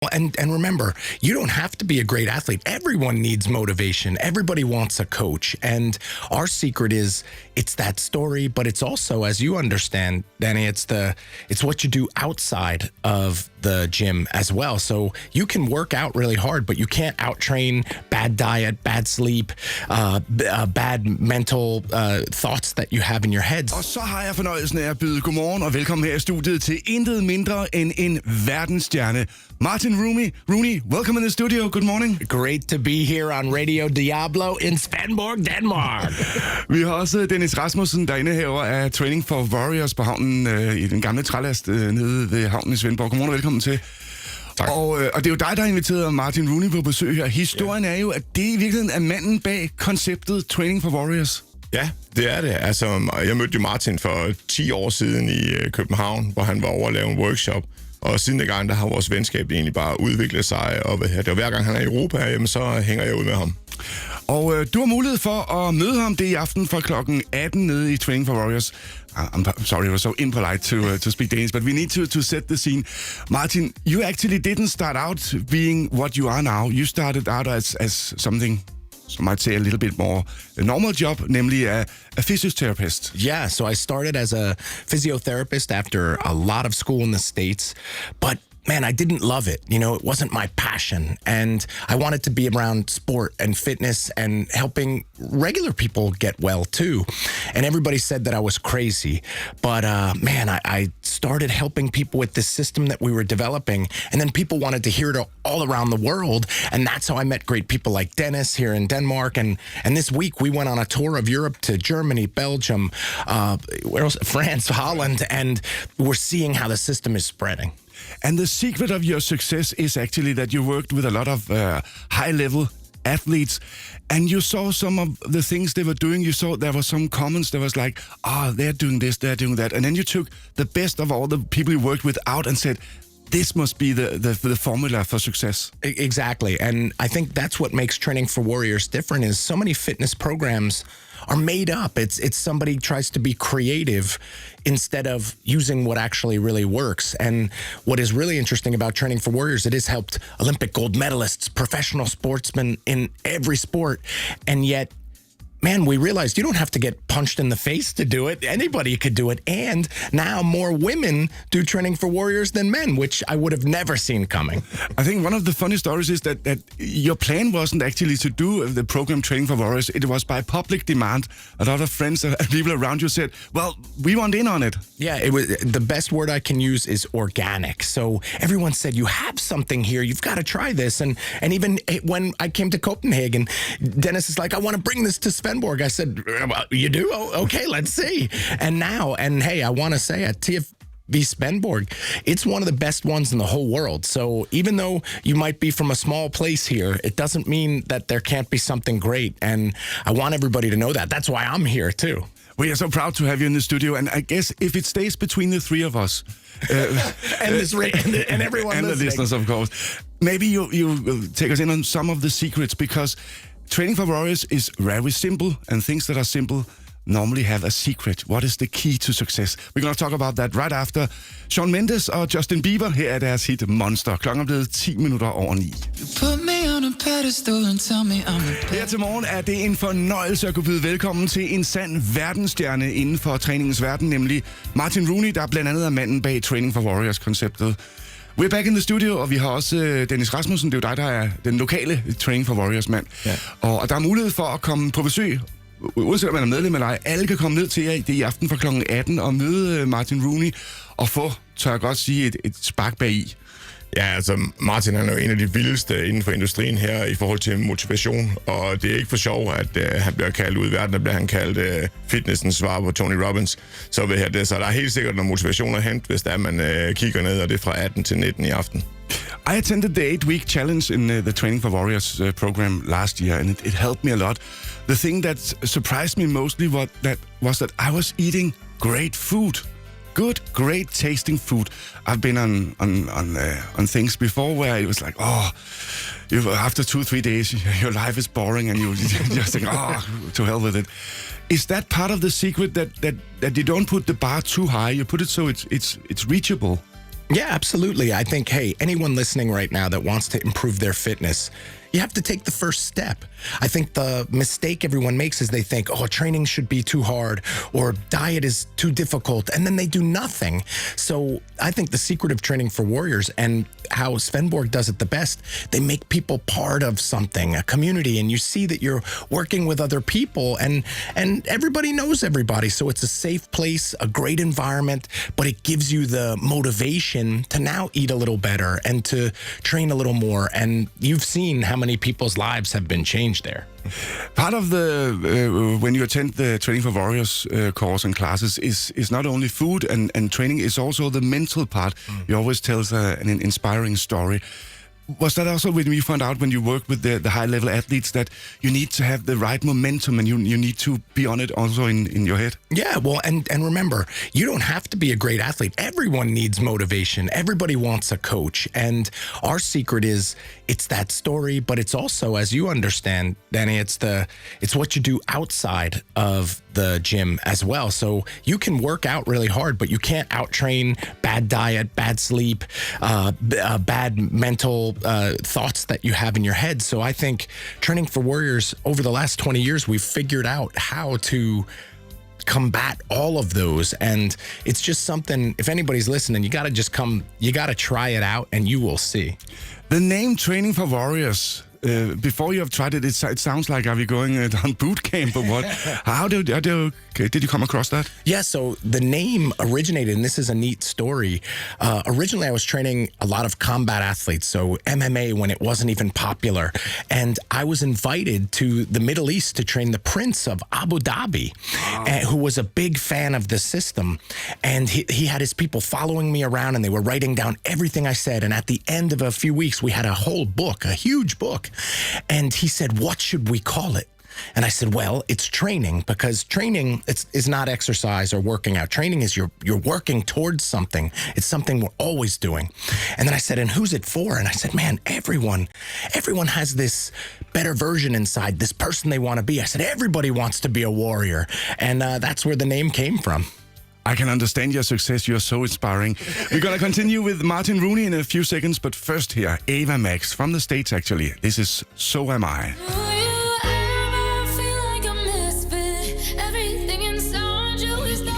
And remember, you don't have to be a great athlete. Everyone needs motivation. Everybody wants a coach. And our secret is it's that story, but it's also, as you understand, Danny, it's what you do outside of the gym as well. So you can work out really hard, but you can't out-train bad diet, bad sleep, bad mental thoughts that you have in your head. Og så har jeg fornøjelsen af at byde godmorgen og velkommen her i studiet til intet mindre end en verdensstjerne. Martin Rooney, welcome in the studio. Good morning. Great to be here on Radio Diablo in Svendborg, Denmark. Vi har også Dennis Rasmussen, der indehaver af Training for Warriors på havnen i den gamle trælast nede ved havnen i Svendborg. Godmorgen og velkommen til. Tak. Og det er jo dig, der har inviteret Martin Rooney på besøg her. Historien er jo, at det i virkeligheden er manden bag konceptet Training for Warriors. Ja, det er det. Altså, jeg mødte jo Martin for 10 år siden i København, hvor han var over at lave en workshop. Og siden den gang, der har vores venskab egentlig bare udviklet sig. Og det var hver gang, han er i Europa, jamen, så hænger jeg ud med ham. Og du har mulighed for at møde ham det i aften fra klokken 18 nede i Training for Warriors. I'm sorry, it was so impolite to speak Danish, but we need to set the scene. Martin, you actually didn't start out being what you are now. You started out as something, some might say a little bit more a normal job, namely a physiotherapist. Yeah, so I started as a physiotherapist after a lot of school in the States, but man, I didn't love it. You know, it wasn't my passion. And I wanted to be around sport and fitness and helping regular people get well too. And everybody said that I was crazy. But man, I started helping people with this system that we were developing. And then people wanted to hear it all around the world. And that's how I met great people like Dennis here in Denmark. And this week we went on a tour of Europe to Germany, Belgium, where else? France, Holland. And we're seeing how the system is spreading. And the secret of your success is actually that you worked with a lot of high-level athletes, and you saw some of the things they were doing. You saw there were some comments that was like, they're doing this, they're doing that. And then you took the best of all the people you worked with out and said, this must be the formula for success. Exactly. And I think that's what makes Training for Warriors different is so many fitness programs are made up. It's somebody tries to be creative instead of using what actually really works. And what is really interesting about Training for Warriors, it has helped Olympic gold medalists, professional sportsmen in every sport. And yet, man, we realized you don't have to get punched in the face to do it. Anybody could do it. And now more women do Training for Warriors than men, which I would have never seen coming. I think one of the funny stories is that your plan wasn't actually to do the program Training for Warriors. It was by public demand. A lot of friends and people around you said, well, we want in on it. Yeah, it was the best word I can use is organic. So everyone said, you have something here. You've got to try this. And even when I came to Copenhagen, Dennis is like, I want to bring this to Svendborg. I said, well, you do? Oh, okay, let's see. And hey, I want to say at TFV Svendborg, it's one of the best ones in the whole world. So even though you might be from a small place here, it doesn't mean that there can't be something great. And I want everybody to know that. That's why I'm here too. We are so proud to have you in the studio. And I guess if it stays between the three of us, and everyone and listening. The listeners, of course, maybe you take us in on some of the secrets, because Training for Warriors is very simple, and things that are simple normally have a secret. What is the key to success? We're going to talk about that right after Shawn Mendes og Justin Bieber. Her er deres hit Monster. Klokken er blevet 10 minutter over 9. Her til morgen er det en fornøjelse at kunne byde velkommen til en sand verdensstjerne inden for træningens verden, nemlig Martin Rooney, der blandt andet er manden bag Training for Warriors-konceptet. We're back in the studio, og vi har også Dennis Rasmussen. Det er jo dig, der er den lokale Training for Warriors-mand. Ja. Og der er mulighed for at komme på besøg, uanset om man er medlem eller ej. Alle kan komme ned til jer det i aften fra klokken 18 og møde Martin Rooney og få, tør jeg godt sige, et spark bag i. Ja, altså Martin han er jo en af de vildeste inden for industrien her i forhold til motivation, og det er ikke for sjov, at han bliver kaldt ud i verden, der bliver han kaldt fitnessens svar på Tony Robbins. Så der er helt sikkert noget motivation at hente, hvis der man kigger ned, og det er fra 18 til 19 i aften. I attended the 8-week challenge in the Training for Warriors program last year, and it helped me a lot. The thing that surprised me mostly was that I was eating great food. Good, great tasting food. I've been on things before where it was like, after 2-3 days, your life is boring and you just think, to hell with it. Is that part of the secret that you don't put the bar too high? You put it so it's reachable? Yeah, absolutely. I think, hey, anyone listening right now that wants to improve their fitness, you have to take the first step. I think the mistake everyone makes is they think, oh, training should be too hard or diet is too difficult, and then they do nothing. So I think the secret of training for warriors and how Svenborg does it the best, they make people part of something, a community, and you see that you're working with other people and everybody knows everybody. So it's a safe place, a great environment, but it gives you the motivation to now eat a little better and to train a little more. And you've seen how many people's lives have been changed there. Part of the when you attend the Training for Warriors course and classes is not only food and training, it's also the mental part. You always tell an inspiring story. Was that also when you found out when you work with the high-level athletes that you need to have the right momentum and you need to be on it also in your head? Yeah, well, and remember, you don't have to be a great athlete. Everyone needs motivation. Everybody wants a coach. And our secret is it's that story, but it's also, as you understand, Danny, it's what you do outside of the gym as well. So you can work out really hard, but you can't out-train bad diet, bad sleep, bad mental thoughts that you have in your head. So I think Training for Warriors, over the last 20 years, we've figured out how to combat all of those. And it's just something, if anybody's listening, you got to just come, you got to try it out and you will see. The name Training for Warriors, before you have tried it, it sounds like, are we going on boot camp or what? How did you come across that? Yeah, so the name originated, and this is a neat story. Originally, I was training a lot of combat athletes, so MMA when it wasn't even popular. And I was invited to the Middle East to train the Prince of Abu Dhabi, who was a big fan of the system. And he had his people following me around, and they were writing down everything I said. And at the end of a few weeks, we had a whole book, a huge book. And he said, what should we call it? And I said, well, it's training, because training is not exercise or working out. Training is you're working towards something. It's something we're always doing. And then I said, and who's it for? And I said, man, everyone has this better version inside, this person they want to be. I said, everybody wants to be a warrior. And that's where the name came from. I can understand your success. You're so inspiring. We're going to continue with Martin Rooney in a few seconds, but first here, Ava Max from the States, actually. This is So Am I.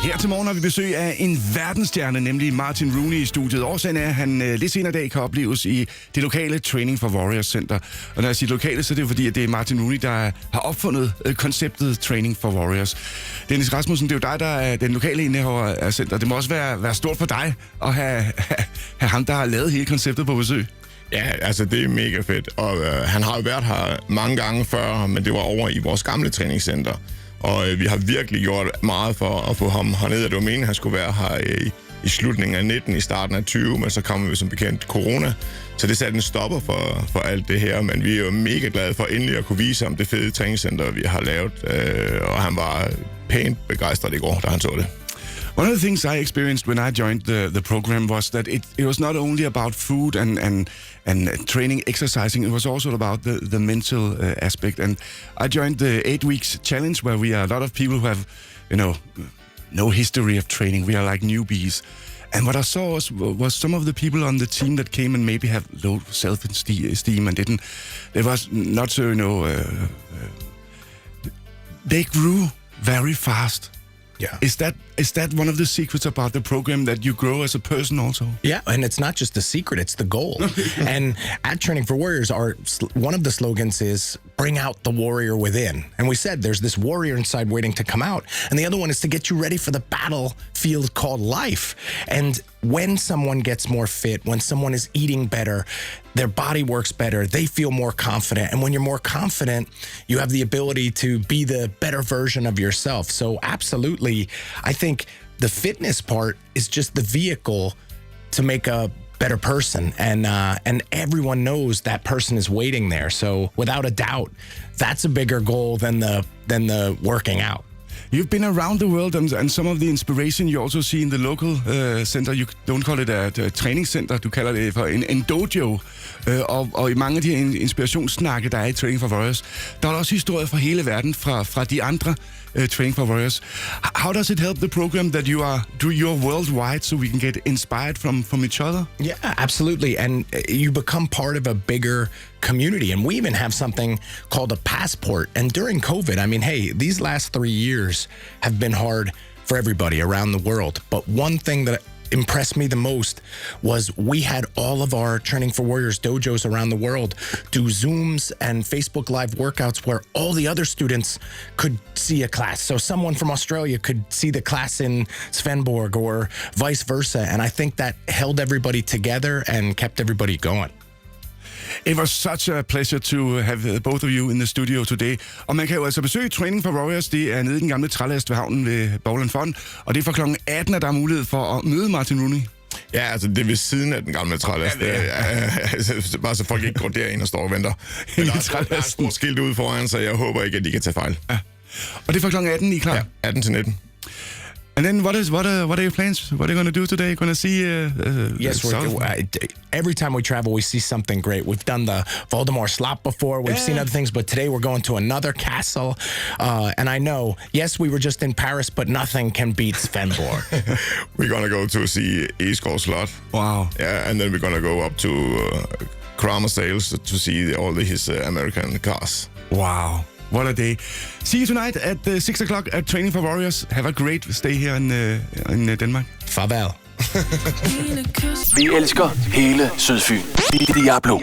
Her til morgen har vi besøg af en verdensstjerne, nemlig Martin Rooney i studiet. Årsagen er, at han lidt senere i dag kan opleves i det lokale Training for Warriors Center. Og når jeg siger lokale, så er det fordi, at det er Martin Rooney, der har opfundet konceptet Training for Warriors. Dennis Rasmussen, det er jo dig, der er den lokale indehaver af center. Det må også være stort for dig at have ham, der har lavet hele konceptet på besøg. Ja, altså det er mega fedt. Og han har jo været her mange gange før, men det var over i vores gamle træningscenter. Og vi har virkelig gjort meget for at få ham hernede. Det var meningen, at han skulle være her i slutningen af 19, i starten af 20, men så kom vi som bekendt corona. Så det satte en stopper for alt det her, men vi er jo mega glade for endelig at kunne vise ham det fede træningscenter, vi har lavet. Og han var pænt begejstret i går, da han så det. One of the things I experienced when I joined the program was that it was not only about food and training, exercising. It was also about the mental aspect. And I joined the 8 weeks challenge, where we are a lot of people who have, no history of training. We are like newbies. And what I saw was some of the people on the team that came and maybe have low self-esteem and didn't. They was not so, they grew very fast. Yeah. Is that one of the secrets about the program, that you grow as a person also? Yeah, and it's not just the secret, it's the goal. And at Training for Warriors, one of the slogans is bring out the warrior within. And we said there's this warrior inside waiting to come out. And the other one is to get you ready for the battlefield called life. And when someone gets more fit, when someone is eating better, their body works better, they feel more confident. And when you're more confident, you have the ability to be the better version of yourself. So absolutely, I think the fitness part is just the vehicle to make a better person. And everyone knows that person is waiting there. So without a doubt, that's a bigger goal than the working out. You've been around the world, and some of the inspiration you also see in the local center. You don't call it a training center, du kalder det for en dojo. Og i mange af de her inspirationssnakke, der er i Training for Warriors, der er også historier fra hele verden, fra de andre Training for Warriors. How does it help the program that you're worldwide, so we can get inspired from each other? Yeah, absolutely. And you become part of a bigger community. And we even have something called a passport. And during COVID, I mean, hey, these last 3 years have been hard for everybody around the world. But one thing that impressed me the most was we had all of our Training for Warriors dojos around the world do Zooms and Facebook Live workouts where all the other students could see a class. So someone from Australia could see the class in Sydfynboere or vice versa. And I think that held everybody together and kept everybody going. It was such a pleasure to have both of you in the studio today. Og man kan jo altså besøge Training for Warriors. Det er nede i den gamle trælast ved havnen ved Bowl & Fun. Og det er fra klokken 18, at der er mulighed for at møde Martin Rooney. Ja, altså det er ved siden af den gamle trælast. Bare så folk ikke går derind og står og venter. Men der er et stort skilt ude foran, så jeg håber ikke, at de kan tage fejl. Ja. Og det er fra klokken 18, I er klar? Ja, 18 til 19. And then what are your plans? What are you going to do today? Going to see yes, every time we travel, we see something great. We've done the Voldemort slop before. We've seen other things, but today we're going to another castle. And I know, yes, we were just in Paris, but nothing can beat Sydfynboere. We're going to go to see Escort Slot. Wow. Yeah, and then we're going to go up to Kramer Sales to see all his American cars. Wow. What a day. See you tonight at 6 o'clock at Training for Warriors. Have a great stay here in Denmark. Farvel. Vi elsker hele Sydfyn. Diablo.